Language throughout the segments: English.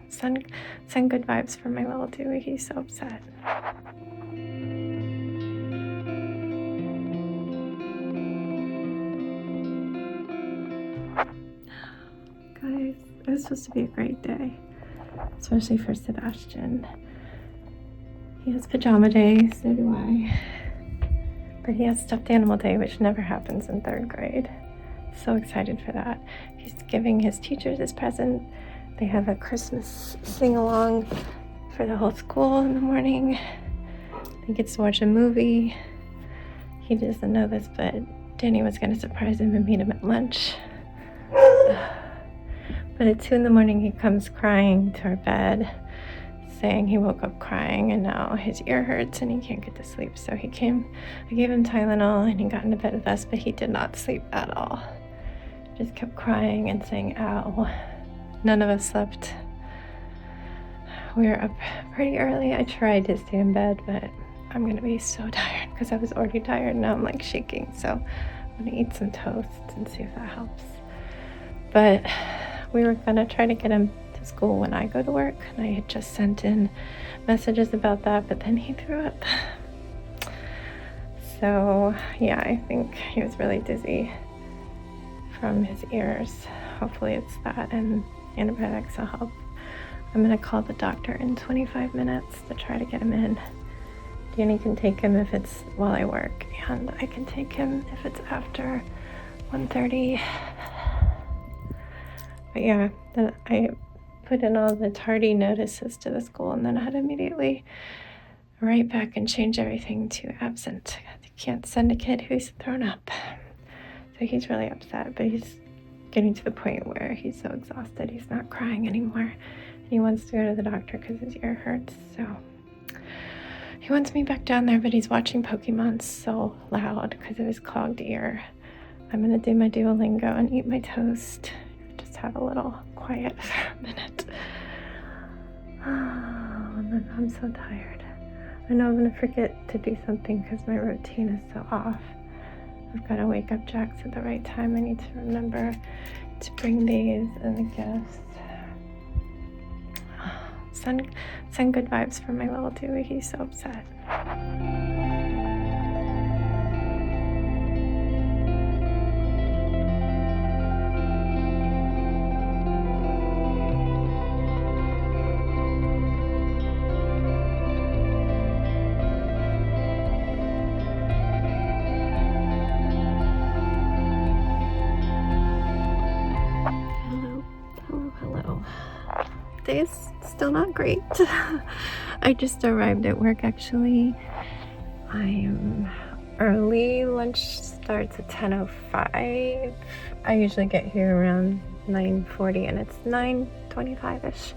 Send good vibes for my little Dewey. He's so upset. Guys, it was supposed to be a great day, especially for Sebastian. He has pajama day, so do I. But he has stuffed animal day, which never happens in 3rd grade. So excited for that. He's giving his teachers his present. They have a Christmas sing-along for the whole school in the morning. He gets to watch a movie. He doesn't know this, but Danny was going to surprise him and meet him at lunch. But at 2 in the morning, he comes crying to our bed, saying he woke up crying and now his ear hurts and he can't get to sleep. So I gave him Tylenol and he got into bed with us, but he did not sleep at all. Just kept crying and saying, ow. None of us slept. We were up pretty early. I tried to stay in bed, but I'm gonna be so tired because I was already tired. Now I'm like shaking. So I'm gonna eat some toast and see if that helps. But we were gonna try to get him to school when I go to work, and I had just sent in messages about that, but then he threw up. So yeah, I think he was really dizzy from his ears. Hopefully it's that, and antibiotics will help. I'm gonna call the doctor in 25 minutes to try to get him in. Danny can take him if it's while I work, and I can take him if it's after 1:30. But yeah, then I put in all the tardy notices to the school, and then I had to immediately write back and change everything to absent. You can't send a kid who's thrown up. So he's really upset, but he's getting to the point where he's so exhausted he's not crying anymore. And he wants to go to the doctor because his ear hurts. So he wants me back down there, but he's watching Pokemon so loud because of his clogged ear. I'm gonna do my Duolingo and eat my toast. Just have a little quiet for a minute. I'm so tired. I know I'm gonna forget to do something because my routine is so off. I've got to wake up Jax at the right time. I need to remember to bring these and the gifts. Send good vibes for my little Dewey. He's so upset. Hello. Day's still not great. I just arrived at work actually. I am early. Lunch starts at 10:05. I usually get here around 9:40 and it's 9:25-ish.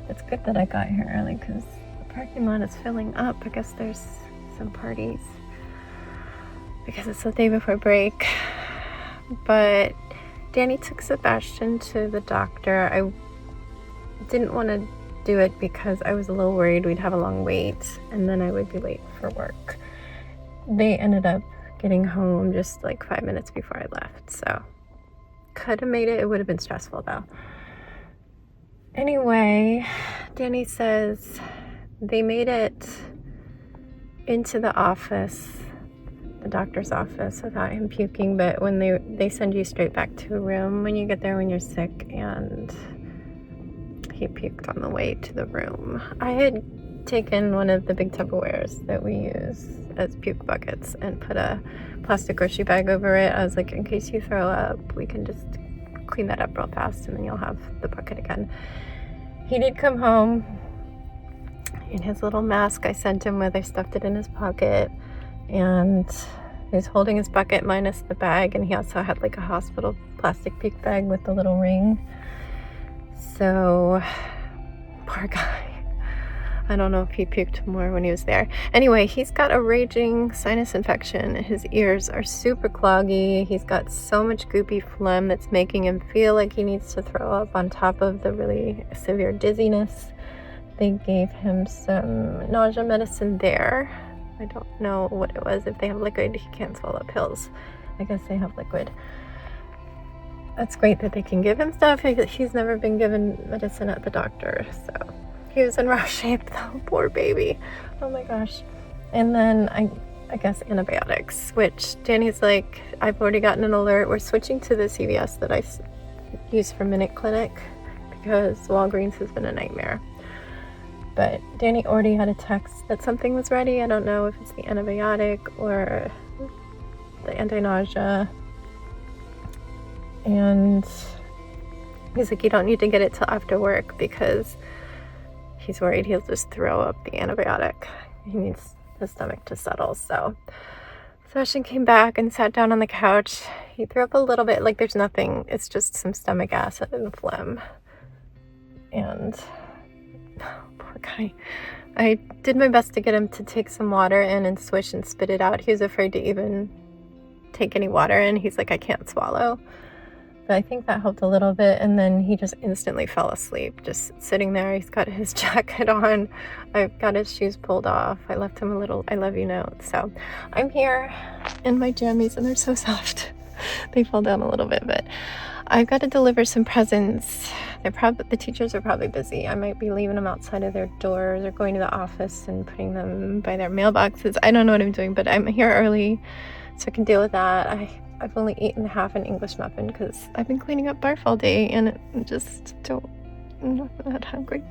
It's good that I got here early because the parking lot is filling up. I guess there's some parties because it's the day before break. But Danny took Sebastian to the doctor. I didn't want to do it because I was a little worried we'd have a long wait and then I would be late for work. They ended up getting home just like 5 minutes before I left, so could have made it. It would have been stressful though. Anyway, Danny says they made it into the office, the doctor's office, without him puking, but when they send you straight back to a room when you get there when you're sick, and he puked on the way to the room. I had taken one of the big Tupperwares that we use as puke buckets and put a plastic grocery bag over it. I was like, in case you throw up, we can just clean that up real fast and then you'll have the bucket again. He did come home in his little mask I sent him with. I stuffed it in his pocket, and he was holding his bucket minus the bag, and he also had like a hospital plastic puke bag with the little ring. So, poor guy. I don't know if he puked more when he was there. Anyway, he's got a raging sinus infection. His ears are super cloggy. He's got so much goopy phlegm that's making him feel like he needs to throw up on top of the really severe dizziness. They gave him some nausea medicine there. I don't know what it was. If they have liquid, he can't swallow pills. I guess they have liquid. It's great that they can give him stuff. He's never been given medicine at the doctor, so he was in rough shape though. Poor baby. Oh my gosh. And then I guess antibiotics, which Danny's like, I've already gotten an alert. We're switching to the CVS that I use for Minute Clinic because Walgreens has been a nightmare. But Danny already had a text that something was ready. I don't know if it's the antibiotic or the anti-nausea. And he's like, you don't need to get it till after work because he's worried he'll just throw up the antibiotic. He needs his stomach to settle. So Sebastian came back and sat down on the couch. He threw up a little bit, like there's nothing, it's just some stomach acid and phlegm. And poor guy. I did my best to get him to take some water in and swish and spit it out. He was afraid to even take any water in. He's like, I can't swallow. But I think that helped a little bit, and then he just instantly fell asleep, just sitting there. He's got his jacket on. I've got his shoes pulled off. I left him a little I love you note. So I'm here in my jammies, and they're so soft. They fall down a little bit, but I've got to deliver some presents. The teachers are probably busy. I might be leaving them outside of their doors or going to the office and putting them by their mailboxes. I don't know what I'm doing, but I'm here early so I can deal with that. I've only eaten half an English muffin because I've been cleaning up barf all day and I'm not that hungry.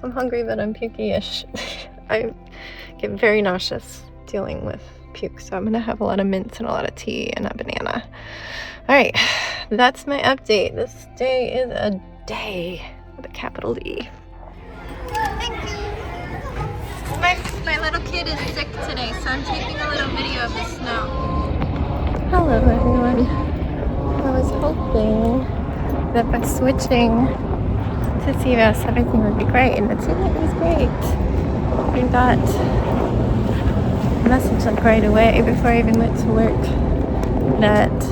I'm hungry, but I'm pukey-ish. I get very nauseous dealing with puke, so I'm going to have a lot of mints and a lot of tea and a banana. All right, that's my update. This day is a day with a capital D. My little kid is sick today, so I'm taking a little video of the snow. Hello everyone. I was hoping that by switching to CVS everything would be great, and it seemed like it was great. We got a message like right away before I even went to work that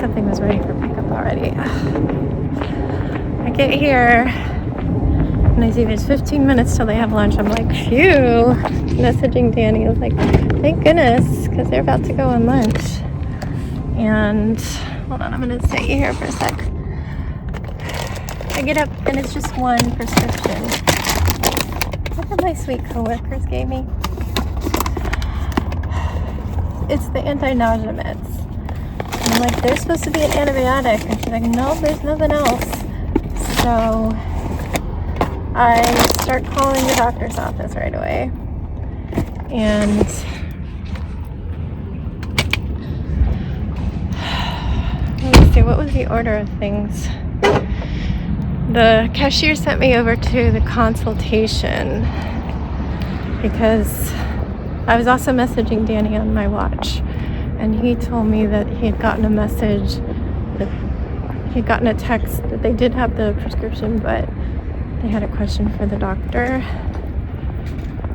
something was ready for pickup already. I get here and I see there's 15 minutes till they have lunch. I'm like, phew. Messaging Danny, I was like, thank goodness, because they're about to go on lunch. And hold on, I'm gonna stay here for a sec. I get up and it's just one prescription. Look what my sweet coworkers gave me. It's the anti-nausea meds. And I'm like, there's supposed to be an antibiotic. And she's like, no, there's nothing else. So I start calling the doctor's office right away. And let me see, what was the order of things? The cashier sent me over to the consultation because I was also messaging Danny on my watch, and he told me that he had gotten a message, that he had gotten a text that they did have the prescription, but they had a question for the doctor.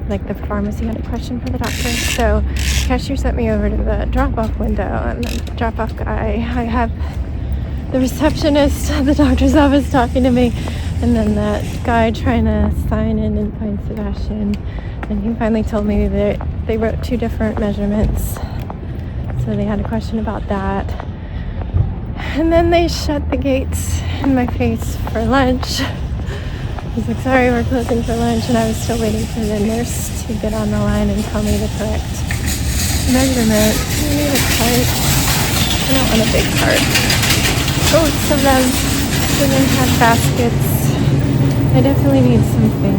Like the pharmacy had a question for the doctor. So the cashier sent me over to the drop-off window, and the drop-off guy, I have the receptionist at the doctor's office talking to me, and then that guy trying to sign in and find Sebastian. And he finally told me that they wrote 2 different measurements. So they had a question about that. And then they shut the gates in my face for lunch. He's like, sorry, we're closing for lunch, and I was still waiting for the nurse to get on the line and tell me the correct measurement. I need a cart. I don't want a big cart. Oh, some of them women have baskets. I definitely need something.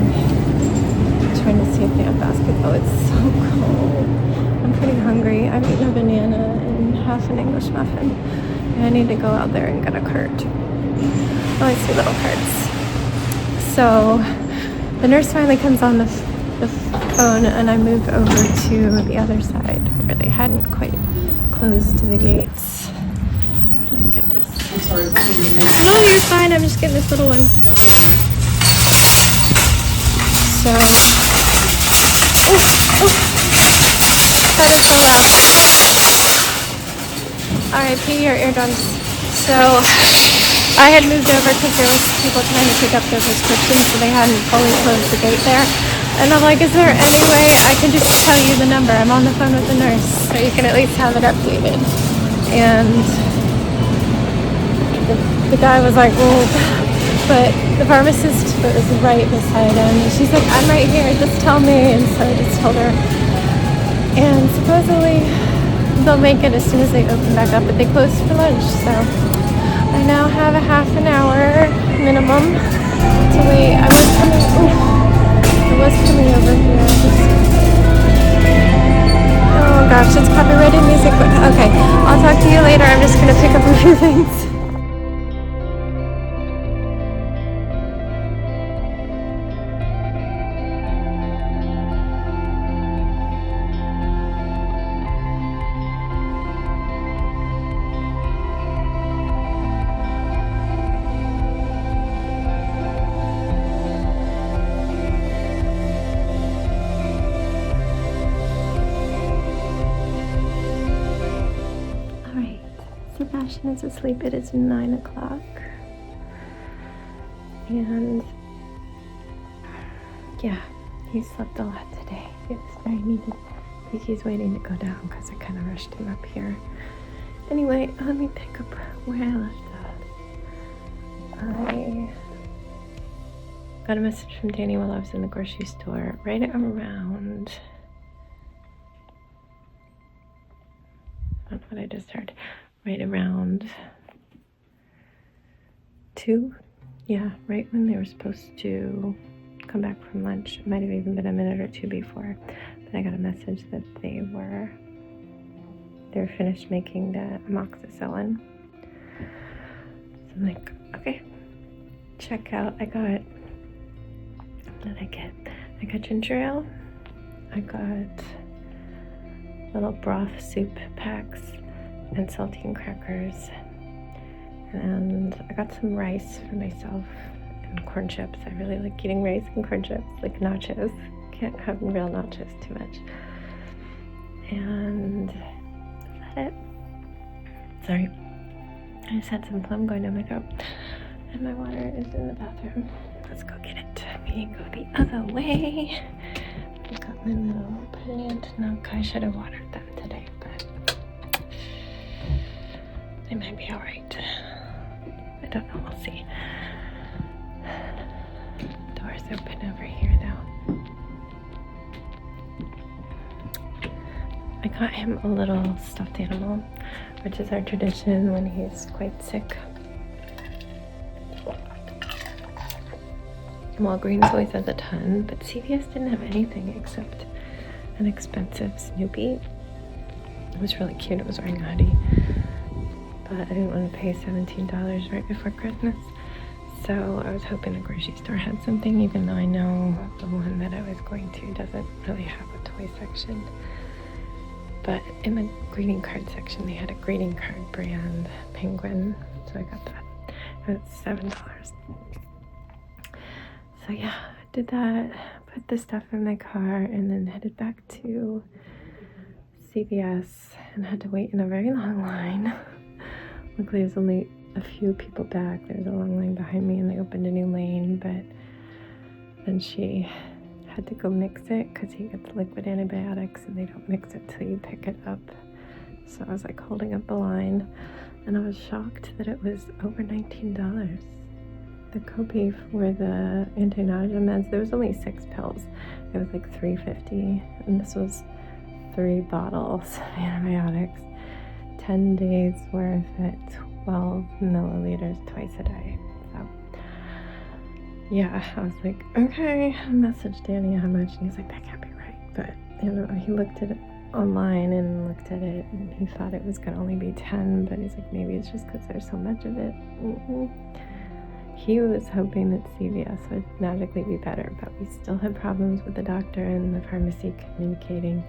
I'm trying to see if they have baskets. Oh, it's so cold. I'm pretty hungry. I've eaten a banana and half an English muffin. And I need to go out there and get a cart. Oh, I see little carts. So the nurse finally comes on the phone, and I move over to the other side where they hadn't quite closed the gates. Can I get this? I'm sorry. No, you're fine. I'm just getting this little one. So, that is so loud. R.I.P. your eardrums. So I had moved over because there was people trying to pick up their prescriptions, so they hadn't fully closed the gate there. And I'm like, is there any way I can just tell you the number? I'm on the phone with the nurse, so you can at least have it updated. And the guy was like, well, but the pharmacist was right beside him. And she's like, I'm right here, just tell me. And so I just told her. And supposedly they'll make it as soon as they open back up, but they close for lunch. So I now have a half an hour minimum to wait. I was coming over here. Oh gosh, it's copyrighted music, but okay. I'll talk to you later. I'm just gonna pick up a few things. Sebastian is asleep. It is 9 o'clock. And yeah, he slept a lot today. It was very needed. I think he's waiting to go down because I kind of rushed him up here. Anyway, let me pick up where I left off. I got a message from Danny while I was in the grocery store right around, I don't know what I just heard. Right around 2, yeah, right when they were supposed to come back from lunch. It might have even been a minute or two before, but I got a message that they were finished making the amoxicillin. So I'm like, okay, check out. What did I get? I got ginger ale. I got little broth soup packs and saltine crackers, and I got some rice for myself and corn chips. I really like eating rice and corn chips, like nachos. Can't have real nachos too much. And is that it? Sorry, I just had some phlegm going down my throat, and my water is in the bathroom. Let's go get it. We can go the other way. I got my little plant nook. I should have watered them today, but they might be alright. I don't know, we'll see. Door's open over here though. I got him a little stuffed animal, which is our tradition when he's quite sick. Walgreens always has a ton, but CVS didn't have anything except an expensive Snoopy. It was really cute. It was wearing a hoodie. But I didn't want to pay $17 right before Christmas. So I was hoping the grocery store had something, even though I know the one that I was going to doesn't really have a toy section. But in the greeting card section, they had a greeting card brand penguin. So I got that. It was $7. So yeah, I did that, put the stuff in my car, and then headed back to CVS and had to wait in a very long line. Luckily, there's only a few people back. There's a long line behind me, and they opened a new lane, but then she had to go mix it because he gets liquid antibiotics, and they don't mix it till you pick it up. So I was like holding up the line, and I was shocked that it was over $19. The copay for the anti-nausea meds, there was only 6 pills. It was like $3.50, and this was 3 bottles of antibiotics, 10 days worth at 12 milliliters twice a day. So yeah, I was like, okay. I messaged Danny how much, and he's like, that can't be right. But you know, he looked at it online and looked at it, and he thought it was gonna only be 10, but he's like, maybe it's just because there's so much of it. He was hoping that CVS would magically be better, but we still had problems with the doctor and the pharmacy communicating,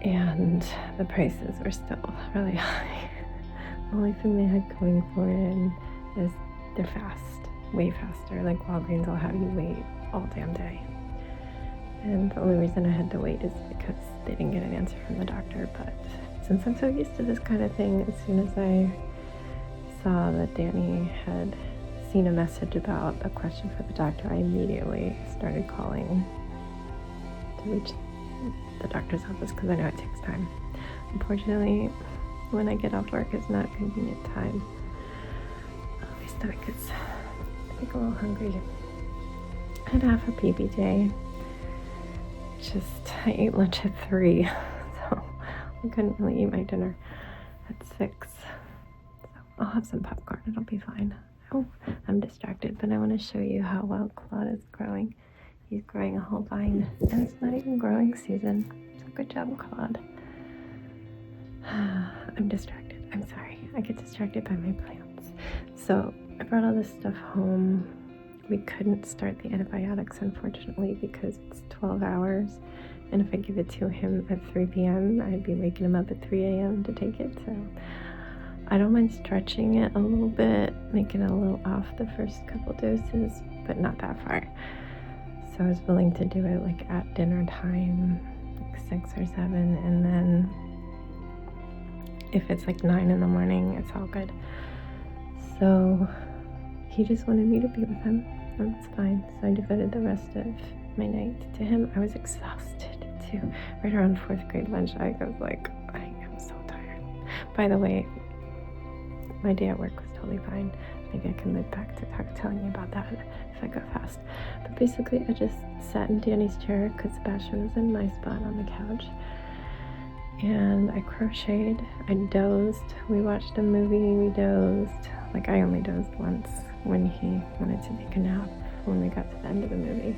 and the prices were still really high. The only thing they had going for it is they're fast, way faster. Like Walgreens will have you wait all damn day. And the only reason I had to wait is because they didn't get an answer from the doctor. But since I'm so used to this kind of thing, as soon as I saw that Danny had seen a message about a question for the doctor, I immediately started calling to reach the doctor's office because I know it takes time. Unfortunately, when I get off work, it's not a convenient time. stomach is like a little hungry. I had half a PBJ. I ate lunch at 3, so I couldn't really eat my dinner at 6. So I'll have some popcorn, it'll be fine. Oh, I'm distracted, but I want to show you how well Claude is growing. He's growing a whole vine, and it's not even growing season. So good job, Claude. I'm distracted. I'm sorry. I get distracted by my plants. So I brought all this stuff home. We couldn't start the antibiotics, unfortunately, because it's 12 hours. And if I give it to him at 3 p.m., I'd be waking him up at 3 a.m. to take it. So I don't mind stretching it a little bit, making it a little off the first couple doses, but not that far. So I was willing to do it like at dinner time, like 6 or 7, and then if it's like 9 in the morning, it's all good. So he just wanted me to be with him, and it's fine. So I devoted the rest of my night to him. I was exhausted too. Right around 4th grade lunch, I was like, I am so tired. By the way, my day at work was totally fine. Maybe I can loop back to telling you about that if I go fast. But basically, I just sat in Danny's chair because Sebastian was in my spot on the couch. And I crocheted, I dozed, we watched a movie, we dozed. Like, I only dozed once when he wanted to take a nap when we got to the end of the movie.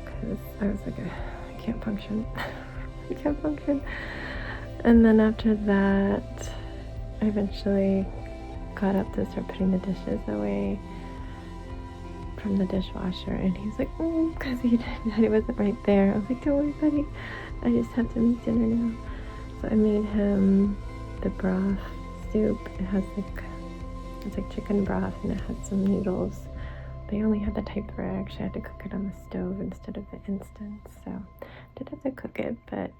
Because I was like, I can't function. I can't function. And then after that, I eventually got up to start putting the dishes away from the dishwasher, and he's like, because Daddy wasn't right there. I was like, don't worry, buddy, I just have to make dinner now. So I made him the broth soup. It's like chicken broth, and it had some noodles. They only had the type where I actually had to cook it on the stove instead of the instant, so I did have to cook it, but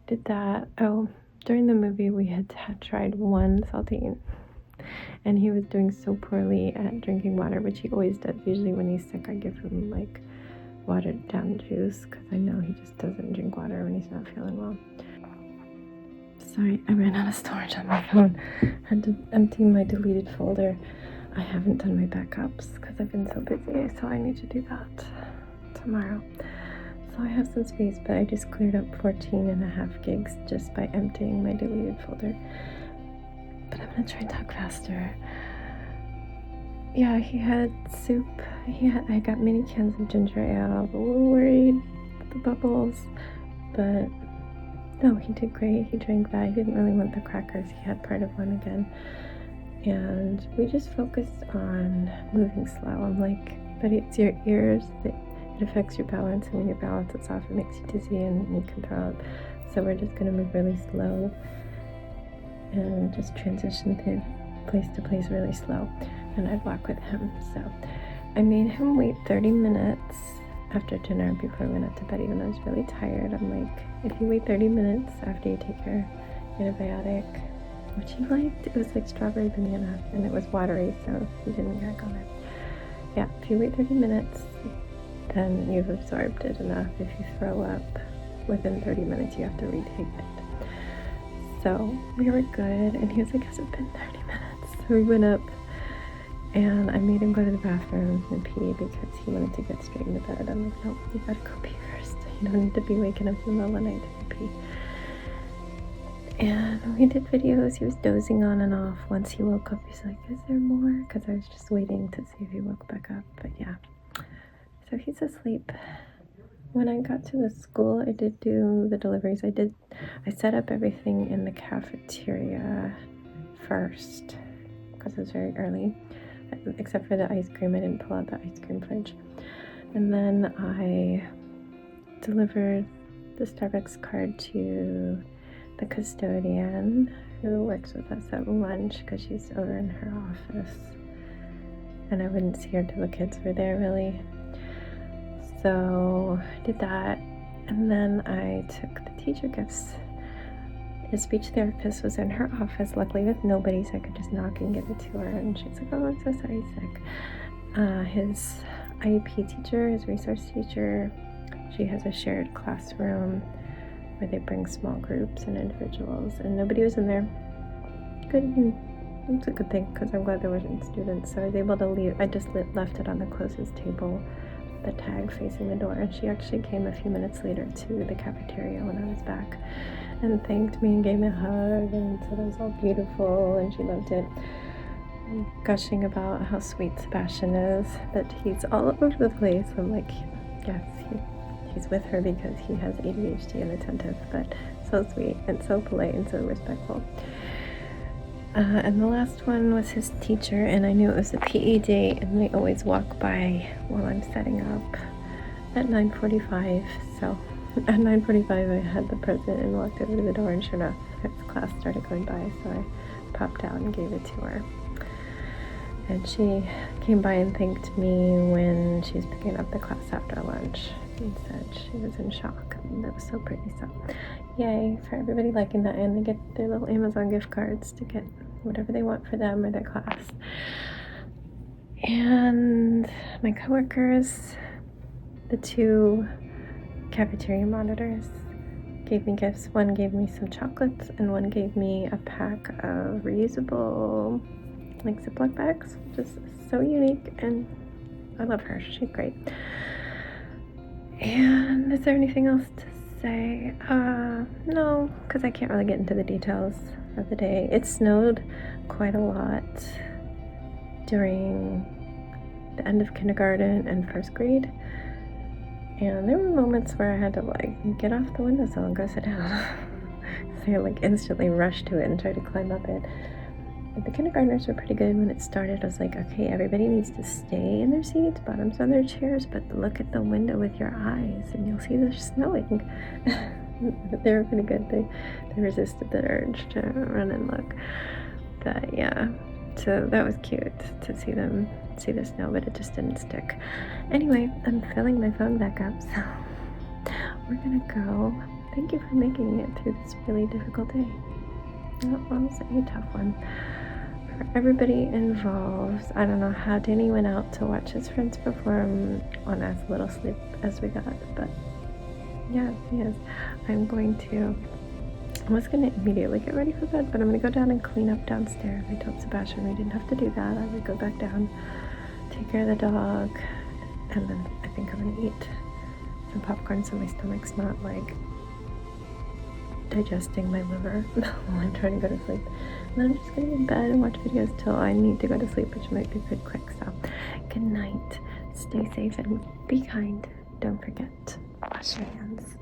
did that. Oh, during the movie we had tried one saltine, and he was doing so poorly at drinking water, which he always does. Usually when he's sick, I give him like watered down juice, because I know he just doesn't drink water when he's not feeling well. Sorry, I ran out of storage on my phone. I had to empty my deleted folder. I haven't done my backups because I've been so busy, so I need to do that tomorrow. So I have some space, but I just cleared up 14.5 gigs just by emptying my deleted folder. But I'm gonna try and talk faster. Yeah, he had soup. I got mini cans of ginger ale. I was a little worried about the bubbles, but no, he did great. He drank that. He didn't really want the crackers. He had part of one again. And we just focused on moving slow. I'm like, but it's your ears that it affects your balance, and when your balance is off, it makes you dizzy and you can throw up. So we're just gonna move really slow and just transition to place really slow. And I'd walk with him. So I made him wait 30 minutes after dinner before I went up to bed, even though I was really tired. I'm like, if you wait 30 minutes after you take your antibiotic, which he liked, it was like strawberry banana, and it was watery, so he didn't get on it. Yeah, if you wait 30 minutes, then you've absorbed it enough. If you throw up within 30 minutes, you have to retake it. So we were good, and he was like, has it been 30 minutes? So we went up, and I made him go to the bathroom and pee because he wanted to get straight into bed. I'm like, no, you gotta go pee first. You don't need to be waking up in the middle of the night to pee. And we did videos. He was dozing on and off. Once he woke up, he's like, is there more? Because I was just waiting to see if he woke back up. But yeah, so he's asleep. When I got to the school, I did do the deliveries. I set up everything in the cafeteria first because it was very early, except for the ice cream. I didn't pull out the ice cream fridge. And then I delivered the Starbucks card to the custodian who works with us at lunch because she's over in her office, and I wouldn't see her till the kids were there really. So I did that, and then I took the teacher gifts. His speech therapist was in her office, luckily with nobody, so I could just knock and give it to her, and she's like, oh, I'm so sorry he's sick. His IEP teacher, his resource teacher, she has a shared classroom where they bring small groups and individuals, and nobody was in there. Couldn't it's a good thing because I'm glad there weren't students. So I was able to leave. I just left it on the closest table, the tag facing the door. And she actually came a few minutes later to the cafeteria when I was back and thanked me and gave me a hug and said it was all beautiful and she loved it. Gushing about how sweet Sebastian is, that he's all over the place. I'm like, yes, he's with her because he has ADHD and attentive, but so sweet and so polite and so respectful. And the last one was his teacher, and I knew it was a PE day, and they always walk by while I'm setting up at 9:45. So at 9:45 I had the present and walked over to the door, and sure enough, his class started going by, so I popped out and gave it to her. And she came by and thanked me when she was picking up the class after lunch and said she was in shock. And that was so pretty. So yay for everybody liking that, and they get their little Amazon gift cards to get whatever they want for them or their class. And my coworkers, the two cafeteria monitors, gave me gifts. One gave me some chocolates and one gave me a pack of reusable like Ziploc bags, just so unique, and I love her. She's great. And is there anything else to say? No, because I can't really get into the details of the day. It snowed quite a lot during the end of kindergarten and first grade, and there were moments where I had to like get off the windowsill and go sit down. So I like instantly rushed to it and tried to climb up it. But the kindergartners were pretty good. When it started, I was like, okay, everybody needs to stay in their seats, bottoms on their chairs, but look at the window with your eyes and you'll see there's snowing. They were pretty good. They resisted the urge to run and look. But yeah, so that was cute to see them see the snow, but it just didn't stick. Anyway, I'm filling my phone back up, so we're gonna go. Thank you for making it through this really difficult day. That was a tough one. For everybody involved, I don't know how Danny went out to watch his friends perform on as little sleep as we got, but yeah, he is. I was going to immediately get ready for bed, but I'm going to go down and clean up downstairs. I told Sebastian we didn't have to do that. I would go back down, take care of the dog, and then I think I'm going to eat some popcorn so my stomach's not like digesting my liver while I'm trying to go to sleep. And then I'm just gonna go to bed and watch videos till I need to go to sleep, which might be pretty quick. So good night, stay safe and be kind. Don't forget, wash your hands.